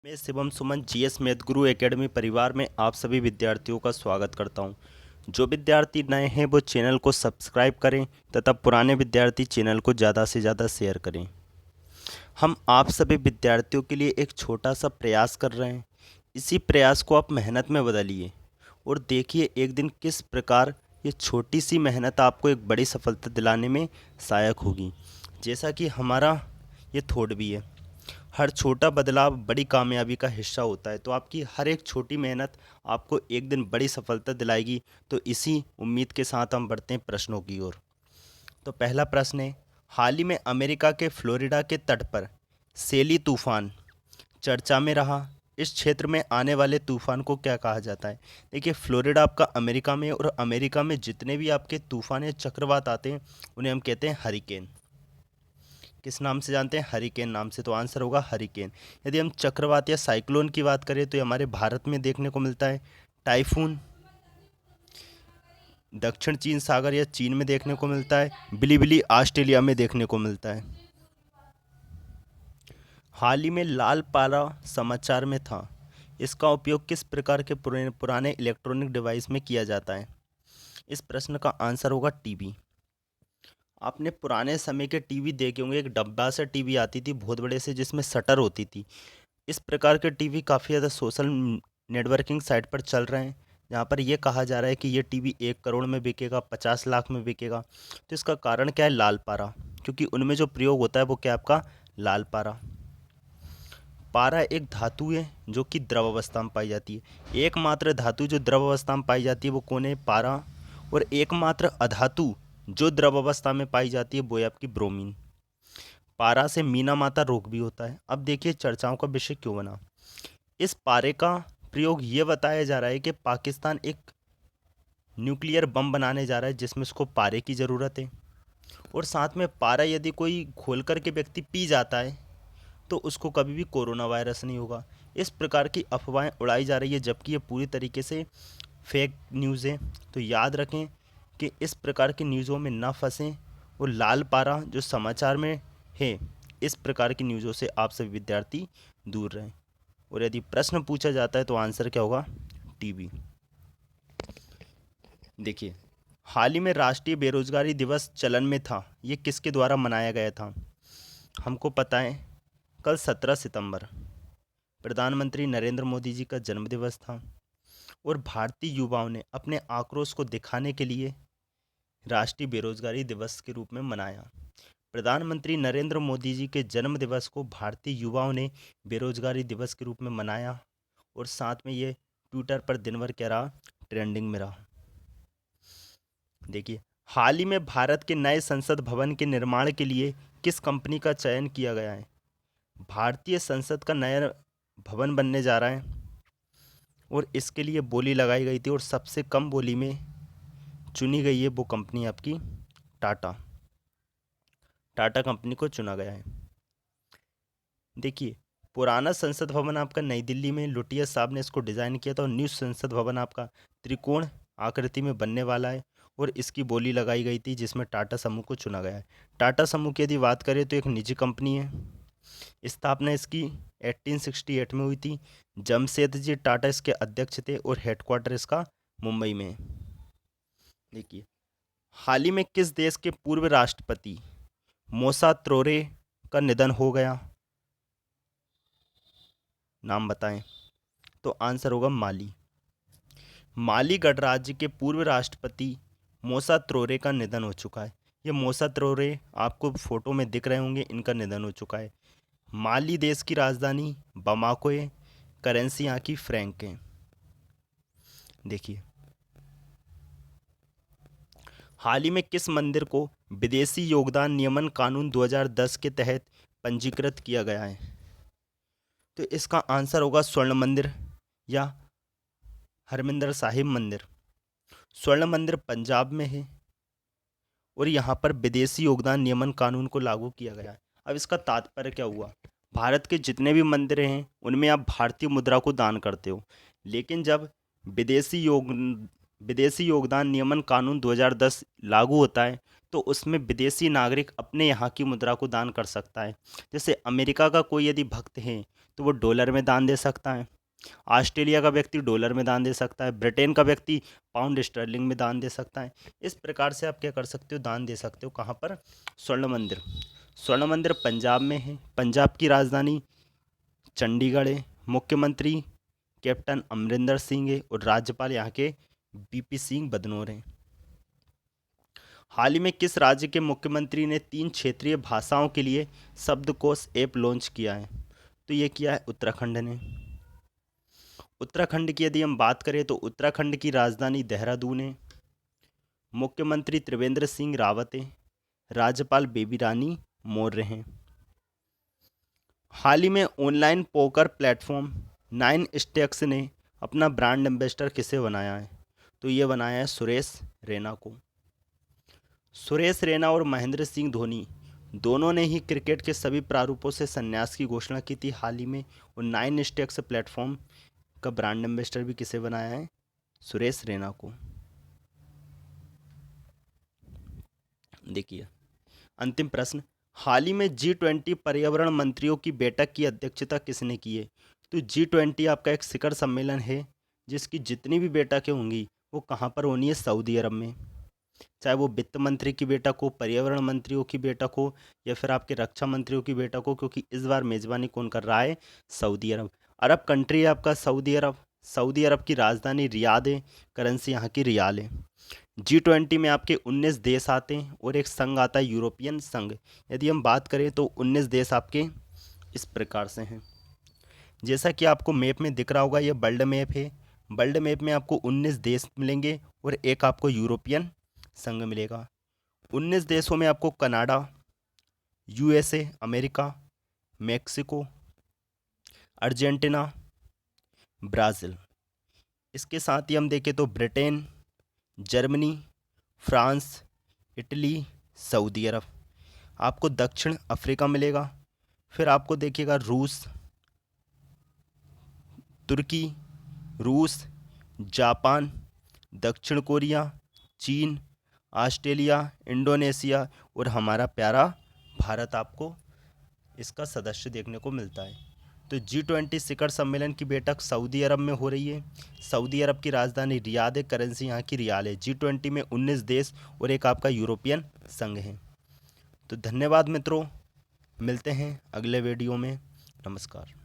मैं शिवम सुमन GS math गुरु academy परिवार में आप सभी विद्यार्थियों का स्वागत करता हूं। जो विद्यार्थी नए हैं वो चैनल को सब्सक्राइब करें तथा पुराने विद्यार्थी चैनल को ज़्यादा से ज़्यादा शेयर करें। हम आप सभी विद्यार्थियों के लिए एक छोटा सा प्रयास कर रहे हैं। इसी प्रयास को आप मेहनत में बदलिए और देखिए एक दिन किस प्रकार ये छोटी सी मेहनत आपको एक बड़ी सफलता दिलाने में सहायक होगी। जैसा कि हमारा ये थॉट भी है, हर छोटा बदलाव बड़ी कामयाबी का हिस्सा होता है। तो आपकी हर एक छोटी मेहनत आपको एक दिन बड़ी सफलता दिलाएगी। तो इसी उम्मीद के साथ हम बढ़ते हैं प्रश्नों की ओर। तो पहला प्रश्न है, हाल ही में अमेरिका के फ्लोरिडा के तट पर सेली तूफान चर्चा में रहा। इस क्षेत्र में आने वाले तूफान को क्या कहा जाता है? देखिए, फ्लोरिडा आपका अमेरिका में है और अमेरिका में जितने भी आपके तूफान या चक्रवात आते हैं उन्हें हम कहते हैं हरिकेन। किस नाम से जानते हैं? हरिकेन नाम से। तो आंसर होगा हरिकेन। यदि हम चक्रवात या साइक्लोन की बात करें तो ये हमारे भारत में देखने को मिलता है। टाइफून दक्षिण चीन सागर या चीन में देखने को मिलता है। बिलिबिली ऑस्ट्रेलिया में देखने को मिलता है। हाल ही में लाल पारा समाचार में था। इसका उपयोग किस प्रकार के पुराने इलेक्ट्रॉनिक डिवाइस में किया जाता है? इस प्रश्न का आंसर होगा टीवी। आपने पुराने समय के टीवी देखे होंगे, एक डब्बा से टीवी आती थी बहुत बड़े से जिसमें शटर होती थी। इस प्रकार के टीवी काफ़ी ज़्यादा सोशल नेटवर्किंग साइट पर चल रहे हैं, जहाँ पर ये कहा जा रहा है कि ये टीवी 1 करोड़ में बिकेगा, 50 लाख में बिकेगा। तो इसका कारण क्या है? लाल पारा। क्योंकि उनमें जो प्रयोग होता है वो क्या आपका लाल पारा। पारा एक धातु है जो कि द्रव अवस्था में पाई जाती है। एकमात्र धातु जो द्रव अवस्था में पाई जाती है वो कौन है? पारा। और एकमात्र अधातु जो द्रव अवस्था में पाई जाती है वो है आपकी ब्रोमीन। पारा से मीना माता रोग भी होता है। अब देखिए चर्चाओं का विषय क्यों बना। इस पारे का प्रयोग ये बताया जा रहा है कि पाकिस्तान एक न्यूक्लियर बम बनाने जा रहा है जिसमें उसको पारे की ज़रूरत है। और साथ में पारा यदि कोई घोल कर के व्यक्ति पी जाता है तो उसको कभी भी कोरोना वायरस नहीं होगा। इस प्रकार की अफवाहें उड़ाई जा रही है, जबकि ये पूरी तरीके से फेक न्यूज़ है। तो याद रखें कि इस प्रकार की न्यूज़ों में ना फंसें और लाल पारा जो समाचार में है, इस प्रकार की न्यूज़ों से आप सभी विद्यार्थी दूर रहें। और यदि प्रश्न पूछा जाता है तो आंसर क्या होगा? टीबी। देखिए, हाल ही में राष्ट्रीय बेरोजगारी दिवस चलन में था। ये किसके द्वारा मनाया गया था? हमको पता है, कल 17 सितंबर प्रधानमंत्री नरेंद्र मोदी जी का जन्मदिवस था और भारतीय युवाओं ने अपने आक्रोश को दिखाने के लिए राष्ट्रीय बेरोजगारी दिवस के रूप में मनाया। प्रधानमंत्री नरेंद्र मोदी जी के जन्म दिवस को भारतीय युवाओं ने बेरोजगारी दिवस के रूप में मनाया और साथ में ये ट्विटर पर दिन भर क्या रहा? ट्रेंडिंग में रहा। देखिए, हाल ही में भारत के नए संसद भवन के निर्माण के लिए किस कंपनी का चयन किया गया है? भारतीय संसद का नया भवन बनने जा रहा है और इसके लिए बोली लगाई गई थी और सबसे कम बोली में चुनी गई है वो कंपनी आपकी टाटा। टाटा कंपनी को चुना गया है। देखिए, पुराना संसद भवन आपका नई दिल्ली में लुटिया साहब ने इसको डिज़ाइन किया था और न्यू संसद भवन आपका त्रिकोण आकृति में बनने वाला है और इसकी बोली लगाई गई थी जिसमें टाटा समूह को चुना गया है। टाटा समूह की यदि बात करें तो एक निजी कंपनी है। स्थापना इसकी 1868 में हुई थी। जमशेदजी टाटा इसके अध्यक्ष थे और हेडक्वार्टर इसका मुंबई में है। देखिए, हाल ही में किस देश के पूर्व राष्ट्रपति मोसा त्रोरे का निधन हो गया? नाम बताएं। तो आंसर होगा माली। माली गणराज्य के पूर्व राष्ट्रपति मोसा त्रोरे का निधन हो चुका है। ये मोसा त्रोरे आपको फोटो में दिख रहे होंगे, इनका निधन हो चुका है। माली देश की राजधानी बमाको है। करेंसी यहाँ की फ्रैंक है। देखिए, हाल ही में किस मंदिर को विदेशी योगदान नियमन कानून 2010 के तहत पंजीकृत किया गया है? तो इसका आंसर होगा स्वर्ण मंदिर या हरमिंदर साहिब मंदिर। स्वर्ण मंदिर पंजाब में है और यहाँ पर विदेशी योगदान नियमन कानून को लागू किया गया है। अब इसका तात्पर्य क्या हुआ? भारत के जितने भी मंदिर हैं उनमें आप भारतीय मुद्रा को दान करते हो, लेकिन जब विदेशी योग विदेशी योगदान नियमन कानून 2010 लागू होता है तो उसमें विदेशी नागरिक अपने यहाँ की मुद्रा को दान कर सकता है। जैसे अमेरिका का कोई यदि भक्त है तो वो डॉलर में दान दे सकता है, ऑस्ट्रेलिया का व्यक्ति डॉलर में दान दे सकता है, ब्रिटेन का व्यक्ति पाउंड स्टर्लिंग में दान दे सकता है। इस प्रकार से आप क्या कर सकते हो, दान दे सकते हो। कहाँ पर? स्वर्ण मंदिर। स्वर्ण मंदिर पंजाब में है। पंजाब की राजधानी चंडीगढ़ है। मुख्यमंत्री कैप्टन अमरिंदर सिंह है और राज्यपाल यहाँ के बीपी सिंह बदनोर हैं। हाल ही में किस राज्य के मुख्यमंत्री ने 3 क्षेत्रीय भाषाओं के लिए शब्दकोश ऐप लॉन्च किया है? तो ये किया है उत्तराखंड ने। उत्तराखंड की यदि हम बात करें तो उत्तराखंड की राजधानी देहरादून है। मुख्यमंत्री त्रिवेंद्र सिंह रावत है। राज्यपाल बेबी रानी मौर्य हैं। हाल ही में ऑनलाइन पोकर प्लेटफॉर्म 9 स्टैक्स ने अपना ब्रांड एम्बेसडर किसे बनाया है? तो ये बनाया है सुरेश रैना को। सुरेश रैना और महेंद्र सिंह धोनी दोनों ने ही क्रिकेट के सभी प्रारूपों से संन्यास की घोषणा की थी हाल ही में, और 9 स्टैक्स प्लेटफॉर्म का ब्रांड एम्बेसडर भी किसे बनाया है? सुरेश रैना को। देखिए अंतिम प्रश्न, हाल ही में G20 पर्यावरण मंत्रियों की बैठक की अध्यक्षता किसने की है? तो G20 आपका एक शिखर सम्मेलन है जिसकी जितनी भी बैठकें होंगी वो कहाँ पर होनी है? सऊदी अरब में। चाहे वो वित्त मंत्री की बैठक हो, पर्यावरण मंत्रियों की बैठक हो, या फिर आपके रक्षा मंत्रियों की बैठक हो, क्योंकि इस बार मेजबानी कौन कर रहा है? सऊदी अरब। अरब कंट्री है आपका सऊदी अरब। सऊदी अरब की राजधानी रियाद है, करेंसी यहाँ की रियाल है। G20 में आपके 19 देश आते हैं और एक संघ आता है यूरोपियन संघ। यदि हम बात करें तो 19 देश आपके इस प्रकार से हैं। जैसा कि आपको मैप में दिख रहा होगा, ये वर्ल्ड मैप है। वर्ल्ड मैप में आपको 19 देश मिलेंगे और एक आपको यूरोपियन संघ मिलेगा। 19 देशों में आपको Canada, USA America, Mexico, Argentina, Brazil, इसके साथ ही हम देखें तो ब्रिटेन, जर्मनी, फ्रांस, इटली, सऊदी अरब, आपको दक्षिण अफ्रीका मिलेगा। फिर आपको देखिएगा रूस, तुर्की, रूस, जापान, दक्षिण कोरिया, चीन, ऑस्ट्रेलिया, इंडोनेशिया और हमारा प्यारा भारत आपको इसका सदस्य देखने को मिलता है। तो G20 शिखर सम्मेलन की बैठक सऊदी अरब में हो रही है। सऊदी अरब की राजधानी रियाद है, करेंसी यहाँ की रियाल है। G20 में 19 देश और एक आपका यूरोपियन संघ है। तो धन्यवाद मित्रों, मिलते हैं अगले वीडियो में। नमस्कार।